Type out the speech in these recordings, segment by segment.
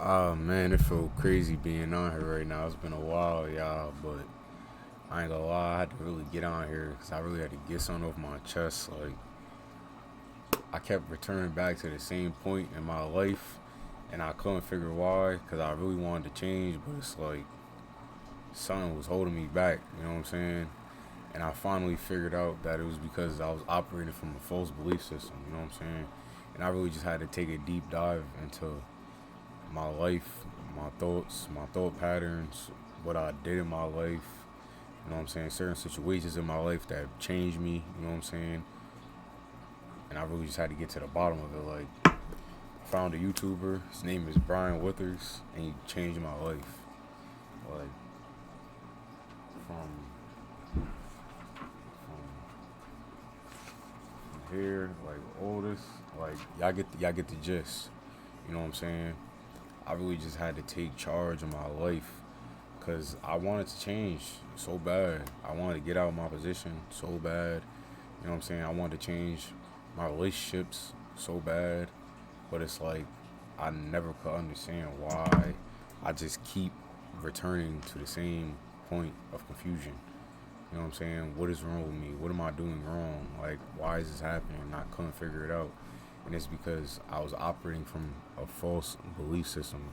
Oh man, it feel crazy being on here right now. It's been a while, y'all, but I ain't gonna lie, I had to really get on here because I really had to get something off my chest. Like, I kept returning back to the same point in my life, and I couldn't figure why because I really wanted to change, but it's like something was holding me back, you know what I'm saying? And I finally figured out that it was because I was operating from a false belief system, you know what I'm saying? And I really just had to take a deep dive into my life, my thoughts, my thought patterns, what I did in my life. You know what I'm saying? Certain situations in my life that changed me. You know what I'm saying? And I really just had to get to the bottom of it. Like, I found a YouTuber. His name is Brian Withers, and he changed my life. Like, from here, like all this, like y'all get the gist. You know what I'm saying? I really just had to take charge of my life because I wanted to change so bad. I wanted to get out of my position so bad. You know what I'm saying? I wanted to change my relationships so bad, but it's like I never could understand why I just keep returning to the same point of confusion. You know what I'm saying? What is wrong with me? What am I doing wrong? Like, why is this happening? And I couldn't figure it out. And it's because I was operating from a false belief system,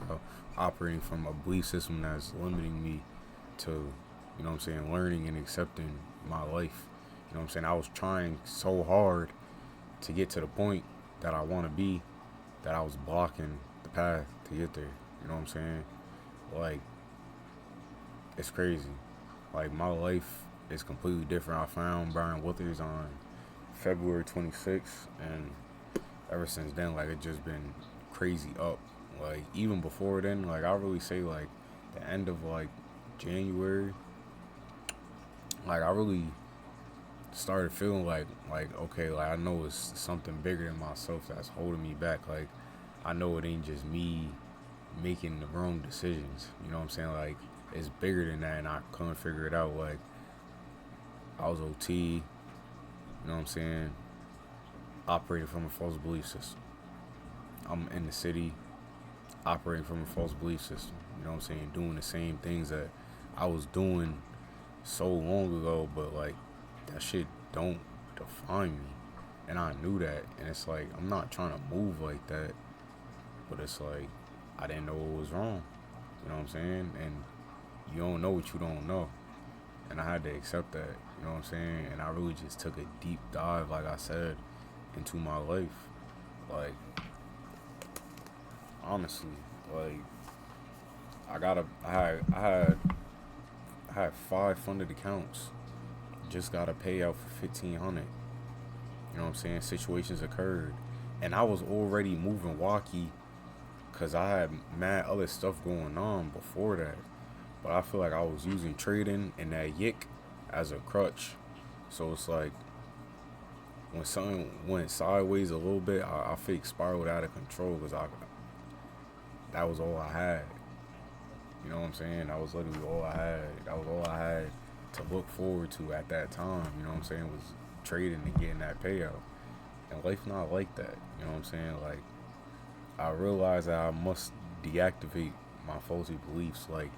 operating from a belief system that's limiting me to, you know what I'm saying, learning and accepting my life. You know what I'm saying? I was trying so hard to get to the point that I want to be that I was blocking the path to get there. You know what I'm saying? Like, it's crazy. Like, my life is completely different. I found Brian Withers on February 26th, and ever since then, like, it just been crazy up. Like, even before then, like, I really say, like, the end of, like, January, like, I really started feeling like, okay, like, I know it's something bigger than myself that's holding me back. Like, I know it ain't just me making the wrong decisions. You know what I'm saying? Like, it's bigger than that, and I couldn't figure it out. Like, I was OT, you know what I'm saying? Operating from a false belief system. I'm in the city, operating from a false belief system. You know what I'm saying? Doing the same things that I was doing so long ago, but like that shit don't define me. And I knew that. And it's like, I'm not trying to move like that, but it's like, I didn't know what was wrong. You know what I'm saying? And you don't know what you don't know. And I had to accept that. You know what I'm saying? And I really just took a deep dive, like I said, into my life. Like, honestly, like I had five funded accounts. Just got a payout for 1,500. You know what I'm saying? Situations occurred, and I was already moving walkie because I had mad other stuff going on before that. But I feel like I was using trading and that yick as a crutch. So it's like when something went sideways a little bit, I fake spiraled out of control because I that was all I had. You know what I'm saying? That was literally all I had. That was all I had to look forward to at that time. You know what I'm saying? Was trading and getting that payout. And life not like that. You know what I'm saying? Like, I realized that I must deactivate my faulty beliefs. Like,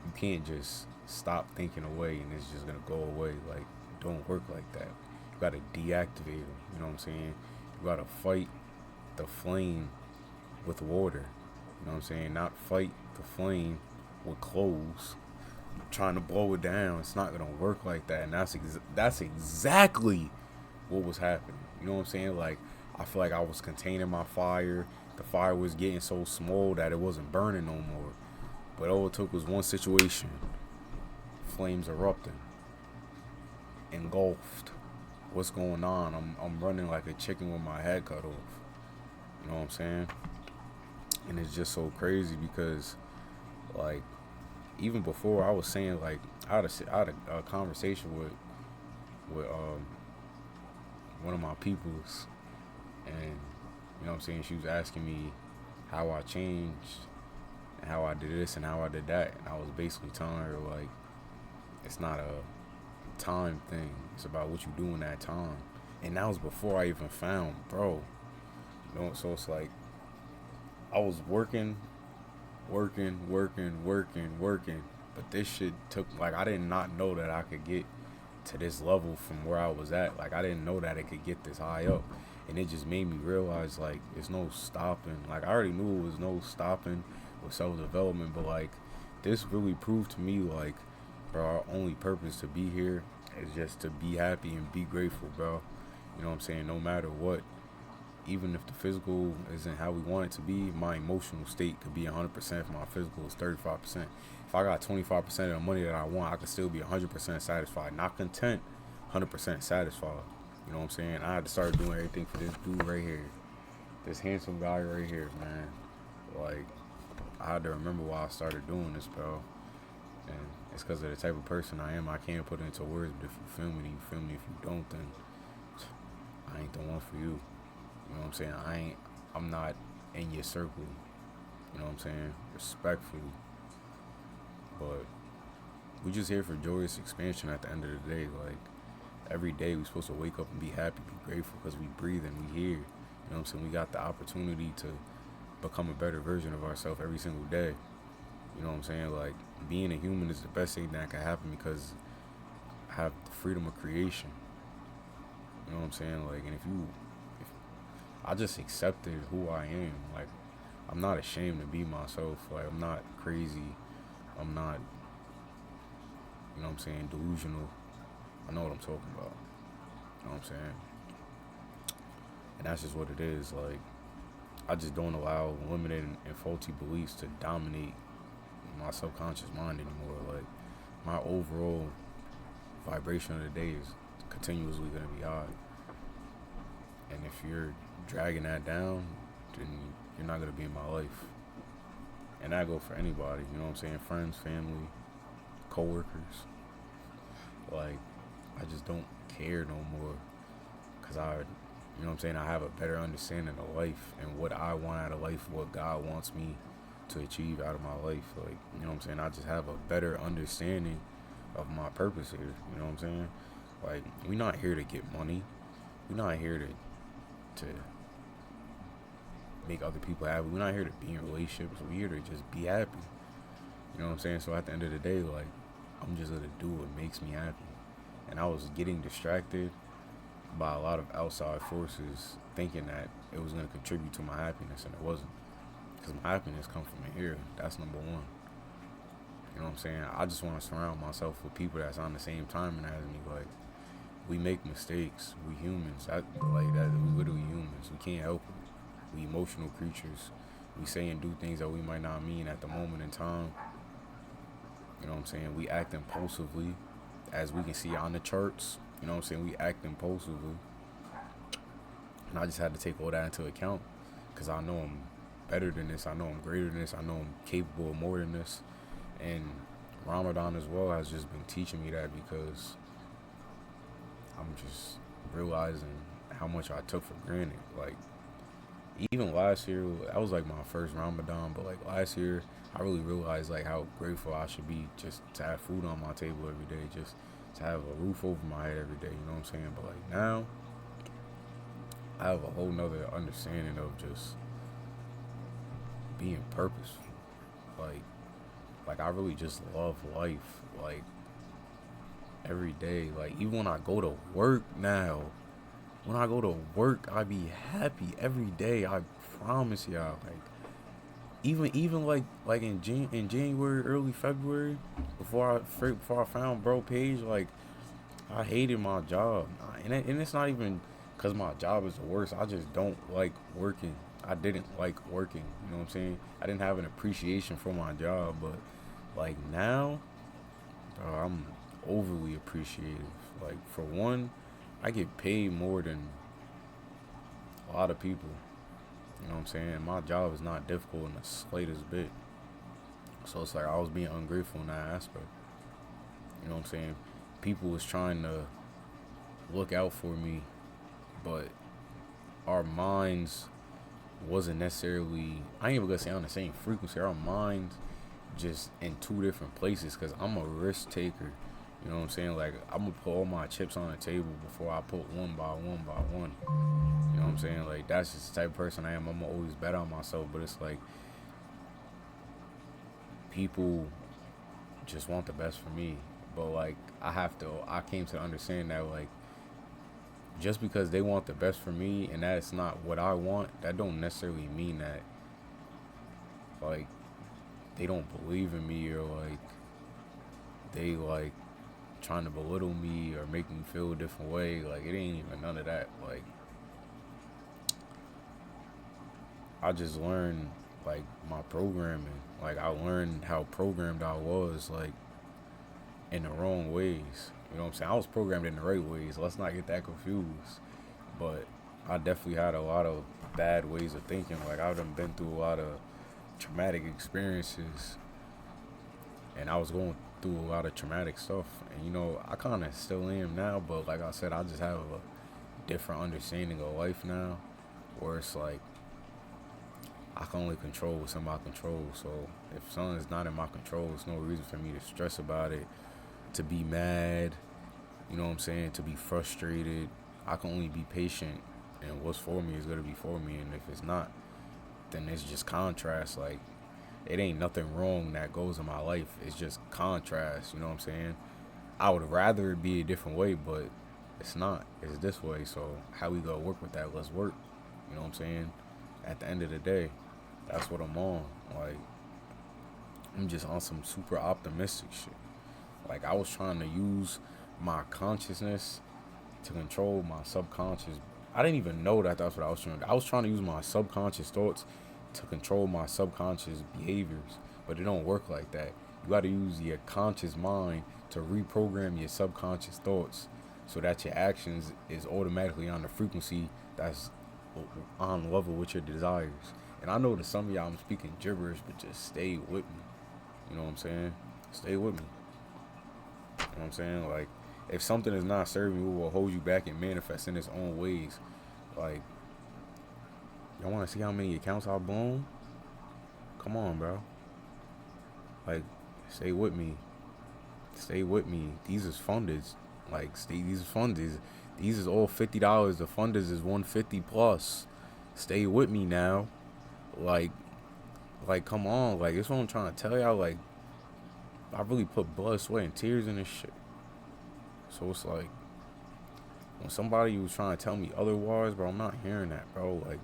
you can't just stop thinking away and it's just gonna go away. Like, it don't work like that. You gotta deactivate them. You know what I'm saying? You gotta fight the flame with water. You know what I'm saying? Not fight the flame with clothes. Trying to blow it down. It's not gonna work like that. And that's exactly what was happening. You know what I'm saying? Like, I feel like I was containing my fire. The fire was getting so small that it wasn't burning no more. But all it took was one situation. Flames erupting, engulfed. What's going on? I'm running like a chicken with my head cut off. You know what I'm saying? And it's just so crazy because, like, even before I was saying, like, I had a conversation with one of my peoples, and you know what I'm saying, she was asking me how I changed and how I did this and how I did that, and I was basically telling her like it's not a time thing, it's about what you do in that time. And that was before I even found bro. You know, so it's like I was working working. But this shit took, like, I did not know that I could get to this level from where I was at. Like, I didn't know that it could get this high up. And it just made me realize, like, it's no stopping. Like, I already knew it was no stopping with self development, but, like, this really proved to me, like, bro, our only purpose to be here is just to be happy and be grateful, bro. You know what I'm saying? No matter what, even if the physical isn't how we want it to be, my emotional state could be 100% if my physical is 35%. If I got 25% of the money that I want, I could still be 100% satisfied. Not content, 100% satisfied. You know what I'm saying? I had to start doing everything for this dude right here. This handsome guy right here, man. Like, I had to remember why I started doing this, bro. And it's because of the type of person I am. I can't put it into words, but if you feel me, then you feel me. If you don't, then I ain't the one for you. You know what I'm saying? I'm not in your circle. You know what I'm saying? Respectfully. But we just here for joyous expansion at the end of the day. Like, every day we supposed to wake up and be happy, be grateful because we breathe and we here. You know what I'm saying? We got the opportunity to become a better version of ourselves every single day. You know what I'm saying? Like, being a human is the best thing that can happen because I have the freedom of creation. You know what I'm saying? Like, and if I just accepted who I am. Like, I'm not ashamed to be myself. Like, I'm not crazy. I'm not, you know what I'm saying, delusional. I know what I'm talking about. You know what I'm saying? And that's just what it is. Like, I just don't allow limited and faulty beliefs to dominate my subconscious mind anymore. Like, my overall vibration of the day is continuously going to be high. And if you're dragging that down, then you're not going to be in my life. And I go for anybody, you know what I'm saying? Friends, family, coworkers. Like, I just don't care no more. Because you know what I'm saying? I have a better understanding of life and what I want out of life, what God wants me to achieve out of my life. Like, you know what I'm saying? I just have a better understanding of my purpose here. You know what I'm saying? Like, we're not here to get money. We're not here to make other people happy. We're not here to be in relationships. We're here to just be happy. You know what I'm saying? So at the end of the day, like, I'm just gonna do what makes me happy. And I was getting distracted by a lot of outside forces, thinking that it was gonna contribute to my happiness, and it wasn't. Because my happiness comes from in here. That's number one. You know what I'm saying? I just want to surround myself with people that's on the same timing as me. Like, we make mistakes. We humans. We literally humans. We can't help it. We emotional creatures. We say and do things that we might not mean at the moment in time. You know what I'm saying? We act impulsively, as we can see on the charts. You know what I'm saying? We act impulsively. And I just had to take all that into account because I know I'm better than this. I know I'm greater than this. I know I'm capable of more than this. And Ramadan as well has just been teaching me that because I'm just realizing how much I took for granted. Like, even last year, that was like my first Ramadan, but like last year, I really realized like how grateful I should be just to have food on my table every day, just to have a roof over my head every day, you know what I'm saying? But like now, I have a whole nother understanding of just being purposeful. Like I really just love life, like every day. Like, even when I go to work now, when I go to work, I be happy every day. I promise y'all. Like, even like in January, early February, before I found Bro Page, like, I hated my job, and it's not even because my job is the worst. I just don't like working. I didn't like working. You know what I'm saying? I didn't have an appreciation for my job, but like now, I'm overly appreciative. Like, for one, I get paid more than a lot of people. You know what I'm saying? My job is not difficult in the slightest bit. So it's like I was being ungrateful in that aspect. You know what I'm saying? People was trying to look out for me, but our minds wasn't necessarily, I ain't even gonna say on the same frequency. Our minds just in two different places because I'm a risk taker. You know what I'm saying? Like, I'm gonna put all my chips on the table before I put one by one. You know what I'm saying? Like, that's just the type of person I am. I'm gonna always bet on myself, but it's like people just want the best for me. But like I came to understand that like just because they want the best for me and that's not what I want, that don't necessarily mean that like they don't believe in me or like they like trying to belittle me or make me feel a different way. Like it ain't even none of that. Like I just learned like my programming. Like I learned how programmed I was like in the wrong ways. You know what I'm saying? I was programmed in the right ways. Let's not get that confused. But I definitely had a lot of bad ways of thinking. Like I've done been through a lot of traumatic experiences and I was going through a lot of traumatic stuff. And you know, I kind of still am now, but like I said, I just have a different understanding of life now, where it's like I can only control what's in my control. So if something's not in my control, there's no reason for me to stress about it, to be mad. You know what I'm saying? To be frustrated. I can only be patient, and what's for me is gonna be for me, and if it's not, then it's just contrast. Like it ain't nothing wrong that goes in my life. It's just contrast. You know what I'm saying? I would rather it be a different way, but it's not. It's this way. So how we gonna work with that? Let's work. You know what I'm saying? At the end of the day, that's what I'm on. Like I'm just on some super optimistic shit. Like I was trying to use my consciousness to control my subconscious. I didn't even know that that's what I was trying to do. I was trying to use my subconscious thoughts to control my subconscious behaviors, but it don't work like that. You got to use your conscious mind to reprogram your subconscious thoughts so that your actions is automatically on the frequency that's on level with your desires. And I know to some of y'all I'm speaking gibberish, but just stay with me. You know what I'm saying? Stay with me. You know what I'm saying? Like, if something is not serving you, it will hold you back and manifest in its own ways. Like, y'all want to see how many accounts I've blown? Come on, bro. Like, stay with me. Stay with me. These is funded. Like, these is funded. These is all $50. The funders is 150 plus. Stay with me now. Like, come on. Like, that's what I'm trying to tell y'all. Like, I really put blood, sweat, and tears in this shit. So it's like, when somebody was trying to tell me otherwise, bro, I'm not hearing that, bro. Like,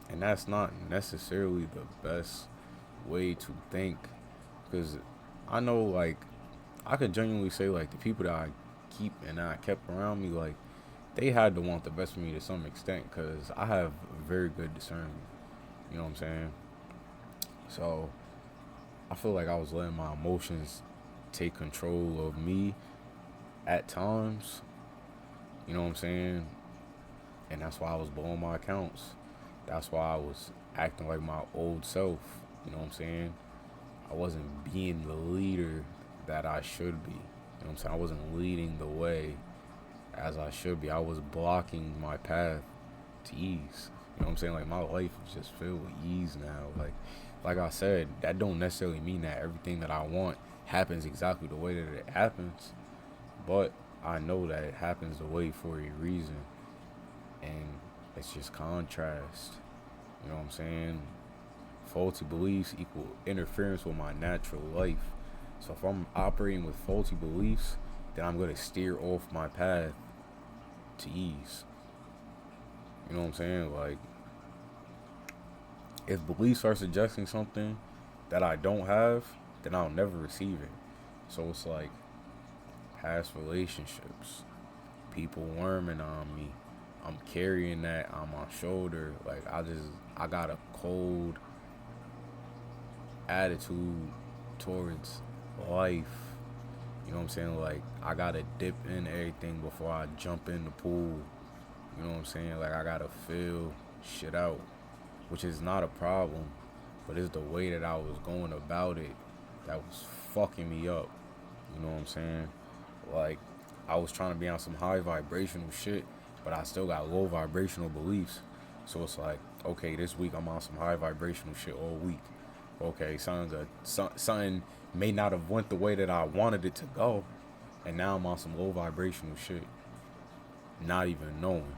and that's not necessarily the best way to think. Because I know, like, I could genuinely say, like, the people that I keep and I kept around me, like, they had to want the best for me to some extent. Because I have very good discernment. You know what I'm saying? So I feel like I was letting my emotions take control of me at times. You know what I'm saying? And that's why I was blowing my accounts. That's why I was acting like my old self. You know what I'm saying? I wasn't being the leader that I should be. You know what I'm saying? I wasn't leading the way as I should be. I was blocking my path to ease. You know what I'm saying? Like, my life is just filled with ease now. Like I said, that don't necessarily mean that everything that I want happens exactly the way that it happens. But I know that it happens the way for a reason. And it's just contrast. You know what I'm saying? Faulty beliefs equal interference with my natural life. So if I'm operating with faulty beliefs, then I'm going to steer off my path to ease. You know what I'm saying? Like, if beliefs are suggesting something that I don't have, then I'll never receive it. So it's like past relationships, people worming on me. I'm carrying that on my shoulder. Like, I got a cold attitude towards life. You know what I'm saying? Like, I gotta dip in everything before I jump in the pool. You know what I'm saying? Like, I gotta feel shit out, which is not a problem, but it's the way that I was going about it that was fucking me up. You know what I'm saying? Like, I was trying to be on some high vibrational shit, but I still got low vibrational beliefs. So it's like, okay, this week I'm on some high vibrational shit all week. Okay, something may not have went the way that I wanted it to go, and now I'm on some low vibrational shit, not even knowing.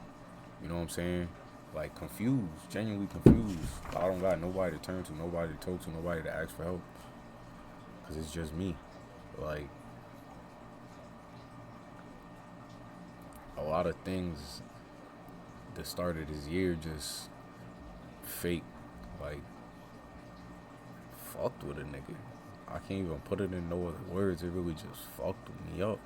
You know what I'm saying? Like, confused, genuinely confused. I don't got nobody to turn to, nobody to talk to, nobody to ask for help. because it's just me. Like, a lot of things that started this year just fake. Like, fucked with a nigga. I can't even put it in no other words. It really just fucked me up.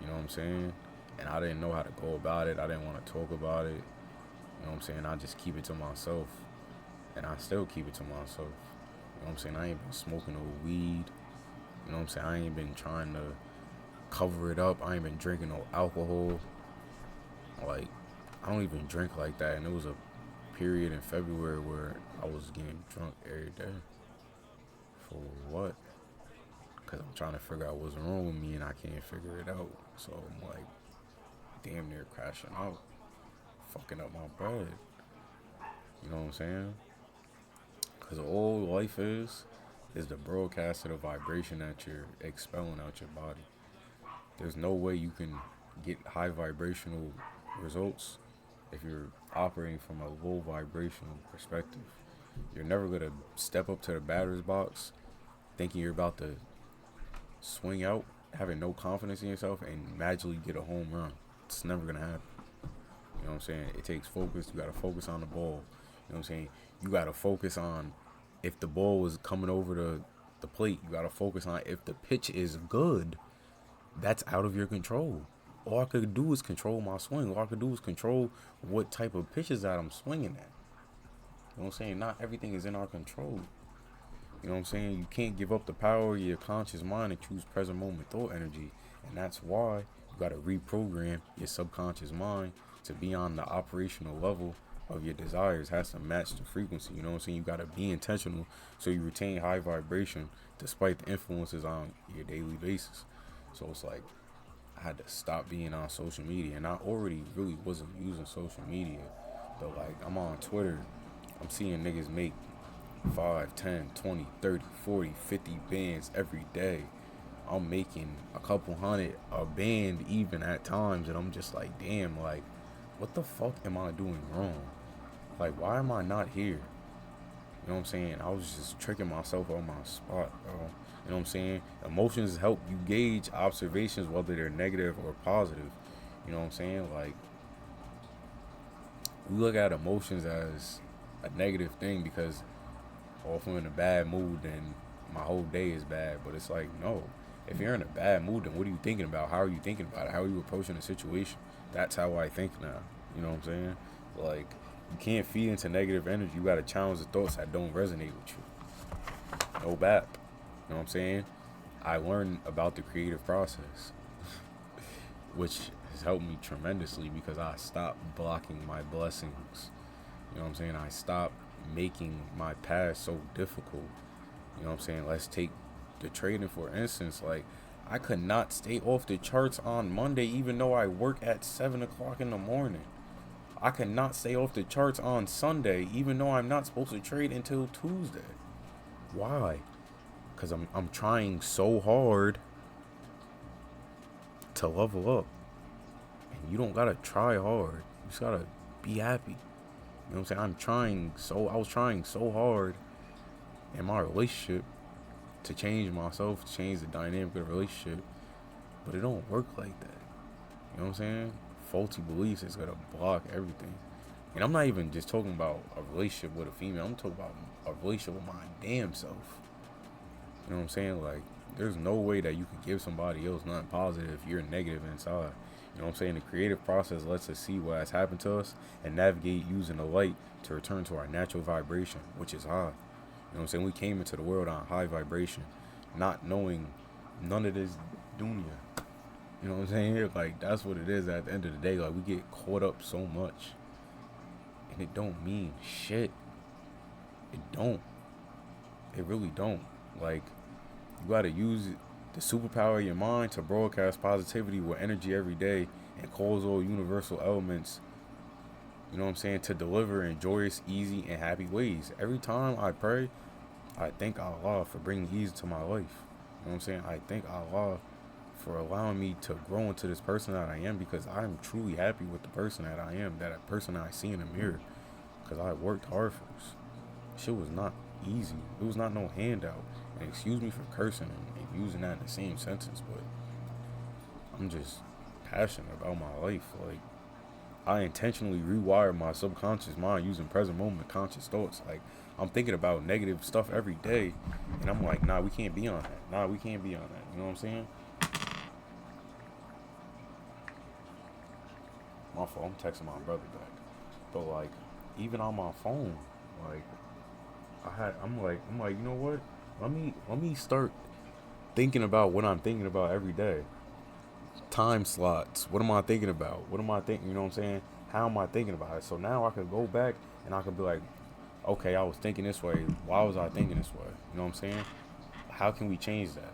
You know what I'm saying? And I didn't know how to go about it. I didn't want to talk about it. You know what I'm saying? I just keep it to myself. And I still keep it to myself. You know what I'm saying? I ain't been smoking no weed. You know what I'm saying? I ain't been trying to cover it up. I ain't been drinking no alcohol. Like, I don't even drink like that. And it was a period in February where I was getting drunk every day. For what? Because I'm trying to figure out what's wrong with me and I can't figure it out. So I'm like, damn near crashing out. Fucking up my bread. You know what I'm saying? Because all life is the broadcast of the vibration that you're expelling out your body. There's no way you can get high vibrational results if you're operating from a low vibrational perspective. You're never going to step up to the batter's box thinking you're about to swing out, having no confidence in yourself, and magically get a home run. It's never going to happen. You know what I'm saying? It takes focus. You got to focus on the ball. You know what I'm saying? You got to focus on if the ball is coming over the plate. You got to focus on if the pitch is good. That's out of your control. All I could do is control my swing. All I could do is control what type of pitches that I'm swinging at. You know what I'm saying? Not everything is in our control. You know what I'm saying? You can't give up the power of your conscious mind and choose present moment thought energy. And that's why you got to reprogram your subconscious mind to be on the operational level of your desires. It has to match the frequency. You know what I'm saying? You got to be intentional so you retain high vibration despite the influences on your daily basis. So it's like I had to stop being on social media. And I already really wasn't using social media. But like I'm on Twitter. I'm seeing niggas make 5, 10, 20, 30, 40, 50 bands every day. I'm making a couple hundred a band even at times, and I'm just like, damn, like, what the fuck am I doing wrong? Like, why am I not here? You know what I'm saying? I was just tricking myself on my spot, bro. You know what I'm saying? Emotions help you gauge observations, whether they're negative or positive. You know what I'm saying? Like, we look at emotions as a negative thing because if I'm in a bad mood, then my whole day is bad. But it's like, no. If you're in a bad mood, then what are you thinking about? How are you thinking about it? How are you approaching the situation? That's how I think now. You know what I'm saying? Like, you can't feed into negative energy. You got to challenge the thoughts that don't resonate with you. No bap. You know what I'm saying? I learned about the creative process, which has helped me tremendously because I stopped blocking my blessings. You know what I'm saying? I stopped making my past so difficult. You know what I'm saying? Let's take the trading for instance. Like, I could not stay off the charts on Monday even though I work at 7 o'clock in the morning. I could not stay off the charts on Sunday even though I'm not supposed to trade until Tuesday. Why? Because I'm trying so hard to level up. And you don't gotta try hard. You just gotta be happy. You know what I'm saying? I was trying so hard in my relationship to change myself, to change the dynamic of the relationship. But it don't work like that. You know what I'm saying? Faulty beliefs is gonna block everything. And I'm not even just talking about a relationship with a female. I'm talking about a relationship with my damn self. You know what I'm saying? Like, there's no way that you could give somebody else nothing positive if you're negative inside. You know what I'm saying? The creative process lets us see what has happened to us and navigate using the light to return to our natural vibration, which is high. You know what I'm saying? We came into the world on high vibration, not knowing none of this dunya. You know what I'm saying? Like, that's what it is at the end of the day. Like, we get caught up so much. And it don't mean shit. It don't. It really don't. Like, you gotta use the superpower of your mind to broadcast positivity with energy every day and cause all universal elements, you know what I'm saying, to deliver in joyous, easy, and happy ways. Every time I pray, I thank Allah for bringing ease to my life. You know what I'm saying? I thank Allah for allowing me to grow into this person that I am because I'm truly happy with the person that I am, that person that I see in the mirror because I worked hard for this. Shit was not easy. It was not no handout. And excuse me for cursing and using that in the same sentence, but I'm just passionate about my life. Like, I intentionally rewired my subconscious mind using present moment conscious thoughts. Like, I'm thinking about negative stuff every day, and I'm like, nah, we can't be on that. Nah, we can't be on that. You know what I'm saying? My fault. I'm texting my brother back. But like, even on my phone, like, I'm like, you know what? Let me start thinking about what I'm thinking about every day. Time slots. What am I thinking about? What am I thinking? You know what I'm saying? How am I thinking about it? So now I can go back and I can be like, okay, I was thinking this way. Why was I thinking this way? You know what I'm saying? How can we change that?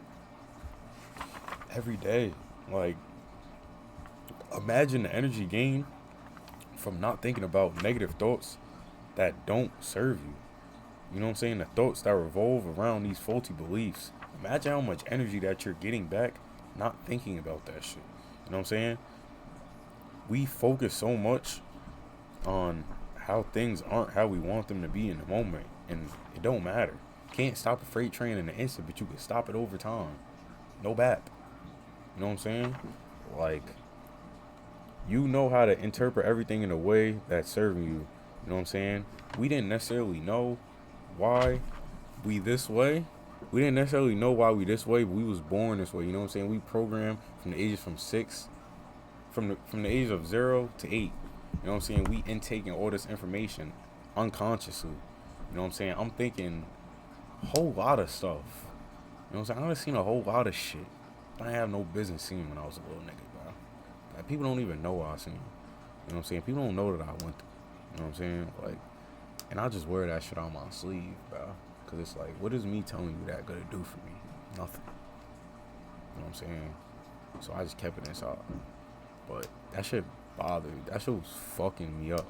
Every day. Like, imagine the energy gain from not thinking about negative thoughts that don't serve you. You know what I'm saying? The thoughts that revolve around these faulty beliefs. Imagine how much energy that you're getting back not thinking about that shit. You know what I'm saying? We focus so much on how things aren't how we want them to be in the moment, and it don't matter. Can't stop a freight train in an instant, but you can stop it over time. No bap. You know what I'm saying? Like, you know how to interpret everything in a way that's serving you. You know what I'm saying? We didn't necessarily know why we this way. We didn't necessarily know why we this way, but we was born this way. You know what I'm saying? We programmed from the ages from 6, from the age of 0 to 8. You know what I'm saying? We intaking all this information unconsciously. You know what I'm saying? I'm thinking a whole lot of stuff. You know what I'm saying? I done seen a whole lot of shit I didn't have no business seeing when I was a little nigga, bro. Like, people don't even know what I seen. You know what I'm saying? People don't know that I went through. You know what I'm saying? Like, and I just wear that shit on my sleeve, bro. Cause it's like, what is me telling you that gonna do for me? Nothing. You know what I'm saying? So I just kept it inside. But that shit bothered me. That shit was fucking me up.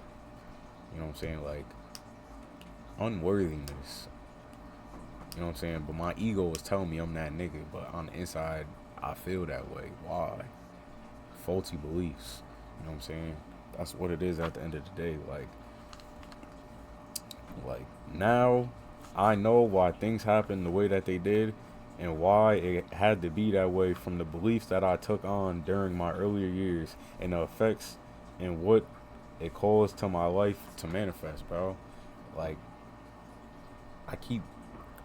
You know what I'm saying? Like, unworthiness. You know what I'm saying? But my ego was telling me I'm that nigga. But on the inside, I feel that way. Why? Faulty beliefs. You know what I'm saying? That's what it is at the end of the day. Like now, I know why things happened the way that they did, and why it had to be that way from the beliefs that I took on during my earlier years, and the effects and what it caused to my life to manifest, bro. Like, I keep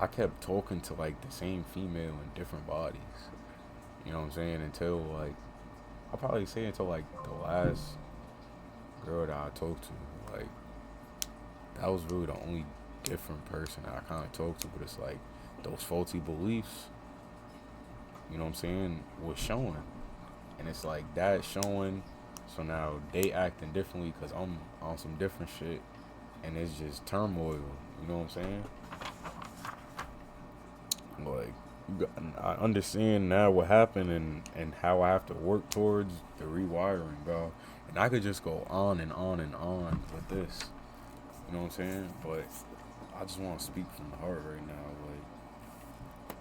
I kept talking to like the same female in different bodies. You know what I'm saying? Until like, I'll probably say until like the last girl that I talked to. Like, that was really the only different person that I kind of talked to. But it's like those faulty beliefs, you know what I'm saying, was showing. And it's like that showing. So now they acting differently because I'm on some different shit. And it's just turmoil. You know what I'm saying? Like, I understand now what happened, and how I have to work towards the rewiring, bro. And I could just go on and on and on with this. You know what I'm saying? But I just want to speak from the heart right now. Like,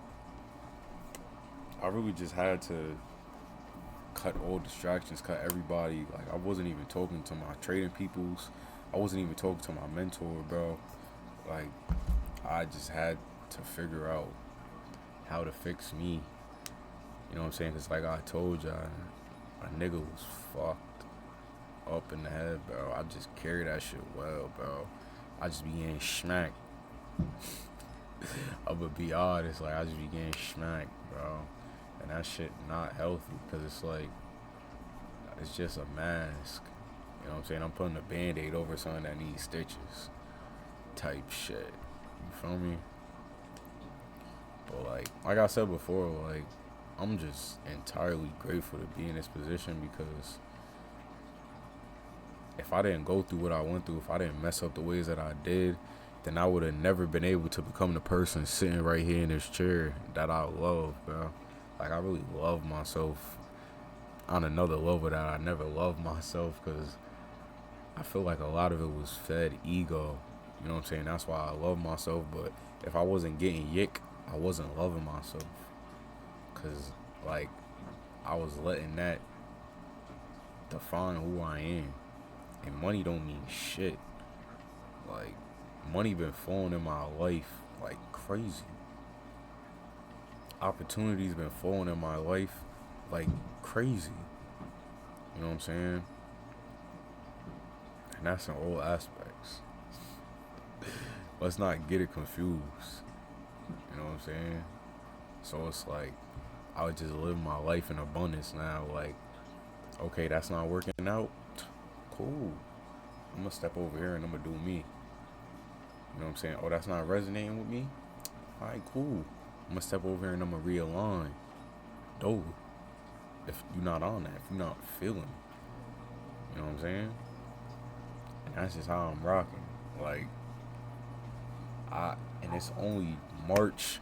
I really just had to cut all distractions, cut everybody. Like, I wasn't even talking to my trading peoples. I wasn't even talking to my mentor, bro. Like, I just had to figure out how to fix me. You know what I'm saying? Because like I told y'all, a nigga was fucked up in the head, bro. I just carry that shit well, bro. I just be getting smacked. I'm gonna be honest, like, I just be getting smacked, bro. And that shit not healthy, because it's like, it's just a mask. You know what I'm saying? I'm putting a band-aid over something that needs stitches. Type shit. You feel me? But like I said before, like, I'm just entirely grateful to be in this position, because if I didn't go through what I went through, if I didn't mess up the ways that I did, then I would have never been able to become the person sitting right here in this chair that I love, bro. Like, I really love myself on another level that I never loved myself, because I feel like a lot of it was fed ego. You know what I'm saying? That's why I love myself. But if I wasn't getting yick, I wasn't loving myself. Because, like, I was letting that define who I am. And money don't mean shit. Like, money been flowing in my life, like crazy. Opportunities been falling in my life like crazy. You know what I'm saying? And that's in all aspects. Let's not get it confused. You know what I'm saying? So it's like I would just live my life in abundance now. Like, okay, that's not working out. Cool. I'm gonna step over here and I'm gonna do me. You know what I'm saying? Oh, that's not resonating with me? Alright, cool. I'm gonna step over here and I'm gonna realign. Dope. If you're not on that, if you're not feeling, you know what I'm saying? And that's just how I'm rocking. Like, and it's only March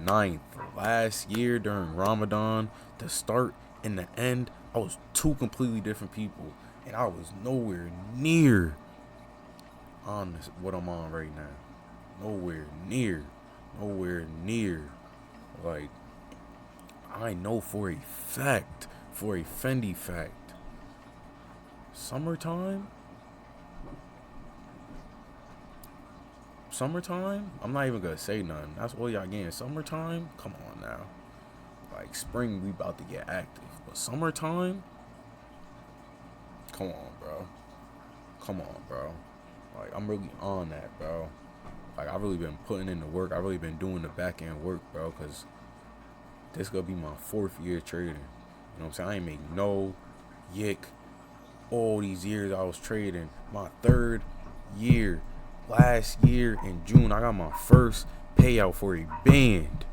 9th. Last year during Ramadan, the start and the end, I was two completely different people. And I was nowhere near on what I'm on right now. Nowhere near. Nowhere near. Like, I know for a fact, for a Fendi fact, summertime, I'm not even gonna say nothing. That's all y'all getting. Summertime, come on now. Like, spring, we about to get active. But summertime, come on, bro. Come on, bro. Like, I'm really on that, bro. Like, I've really been putting in the work. I've really been doing the back end work, bro, because this gonna be my 4th year trading. You know what I'm saying? I ain't make no yick all these years I was trading. My 3rd year. Last year in June, I got my first payout for a band.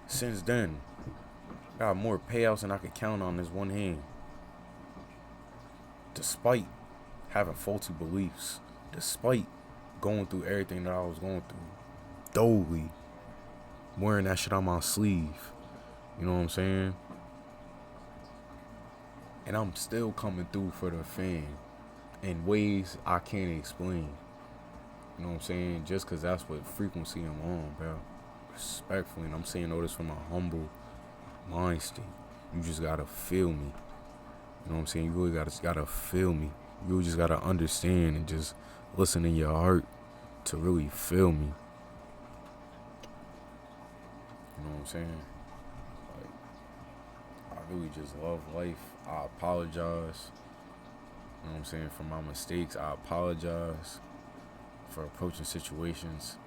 Since then, I got more payouts than I could count on this one hand. Despite having faulty beliefs, despite going through everything that I was going through, dolely wearing that shit on my sleeve. You know what I'm saying? And I'm still coming through for the fan in ways I can't explain. You know what I'm saying? Just because that's what frequency I'm on, bro. Respectfully, and I'm saying all this from a humble mind state. You just gotta feel me. You know what I'm saying? You really gotta feel me. You really just gotta understand and just listen in your heart to really feel me. You know what I'm saying? Like, I really just love life. I apologize. You know what I'm saying? For my mistakes, I apologize for approaching situations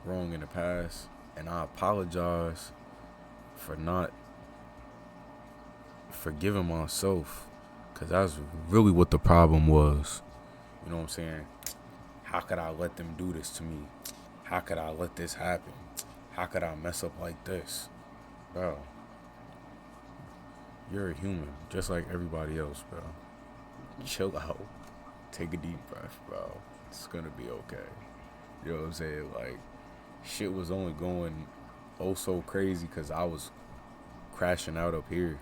wrong in the past. And I apologize for not forgiving myself. Because that's really what the problem was. You know what I'm saying? How could I let them do this to me? How could I let this happen? How could I mess up like this? Bro, you're a human, just like everybody else, bro. Chill out. Take a deep breath, bro. It's gonna be okay. You know what I'm saying? Like, shit was only going oh so crazy because I was crashing out up here.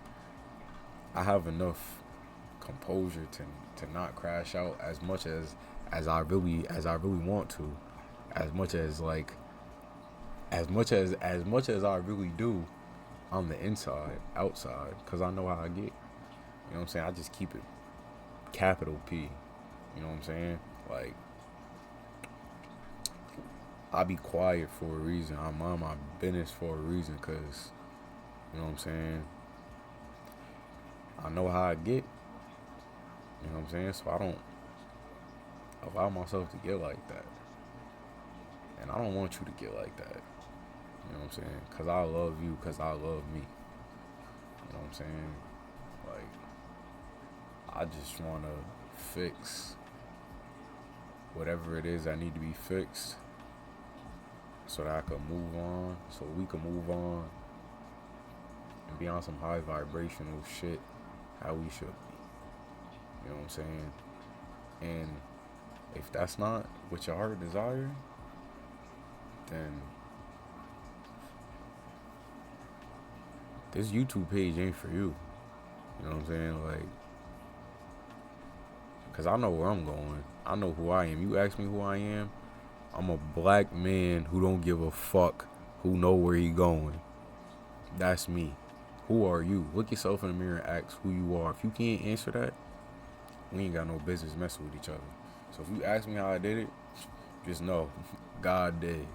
I have enough composure to not crash out as much as I really want to. As much as I really do on the inside, outside, because I know how I get. You know what I'm saying? I just keep it capital P. You know what I'm saying? Like, I be quiet for a reason. I mind my business for a reason, because, you know what I'm saying? I know how I get. You know what I'm saying? So I don't allow myself to get like that. And I don't want you to get like that. You know what I'm saying? Because I love you, because I love me. You know what I'm saying? Like, I just want to fix whatever it is that need to be fixed so that I can move on, so we can move on and be on some high vibrational shit how we should be. You know what I'm saying? And if that's not what your heart desire, then this YouTube page ain't for you. You know what I'm saying? Like, because I know where I'm going. I know who I am. You ask me who I am, I'm a black man who don't give a fuck, who know where he going. That's me. Who are you? Look yourself in the mirror and ask who you are. If you can't answer that, we ain't got no business messing with each other. So if you ask me how I did it, just know God did.